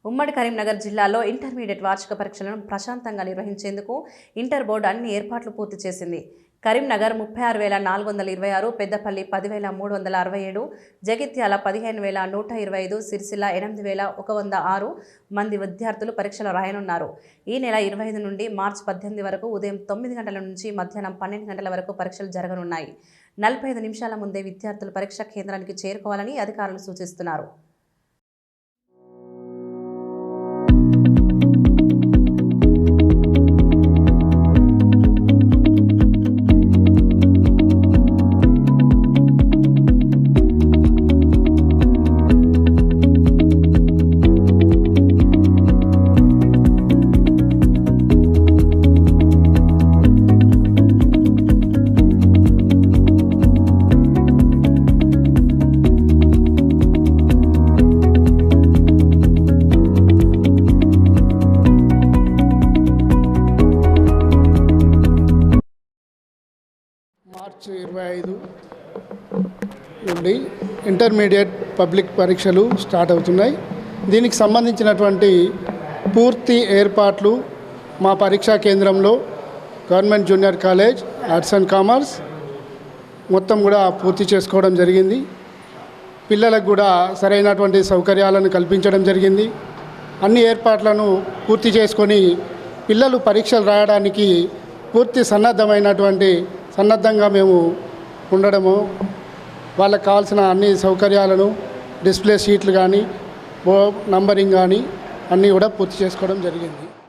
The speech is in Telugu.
ఉమ్మడి కరీంనగర్ జిల్లాలో ఇంటర్మీడియట్ వార్షిక పరీక్షలను ప్రశాంతంగా నిర్వహించేందుకు ఇంటర్ బోర్డు అన్ని ఏర్పాట్లు పూర్తి చేసింది. కరీంనగర్ 36,426, పెద్దపల్లి 10,367, జగిత్యాల 15,125, సిరిసిల్ల 8,106 మంది విద్యార్థులు పరీక్షలు రాయనున్నారు. ఈ నెల 25 నుండి మార్చి 18 వరకు ఉదయం 9 గంటల నుంచి మధ్యాహ్నం 12 గంటల వరకు పరీక్షలు జరగనున్నాయి. 45 నిమిషాల ముందే విద్యార్థులు పరీక్షా కేంద్రానికి చేరుకోవాలని అధికారులు సూచిస్తున్నారు. మార్చి 25 నుండి ఇంటర్మీడియట్ పబ్లిక్ పరీక్షలు స్టార్ట్ అవుతున్నాయి. దీనికి సంబంధించినటువంటి పూర్తి ఏర్పాట్లు మా పరీక్షా కేంద్రంలో government junior college arts and commerce మొత్తం కూడా పూర్తి చేసుకోవడం జరిగింది. పిల్లలకు కూడా సరైనటువంటి సౌకర్యాలను కల్పించడం జరిగింది. అన్ని ఏర్పాట్లను పూర్తి చేసుకొని పిల్లలు పరీక్షలు రాయడానికి పూర్తి సన్నద్ధంగా మేము ఉండడము, వాళ్ళకి కావాల్సిన అన్ని సౌకర్యాలను డిస్ప్లే షీట్లు కానీ నంబరింగ్ కానీ అన్నీ కూడా పూర్తి చేసుకోవడం జరిగింది.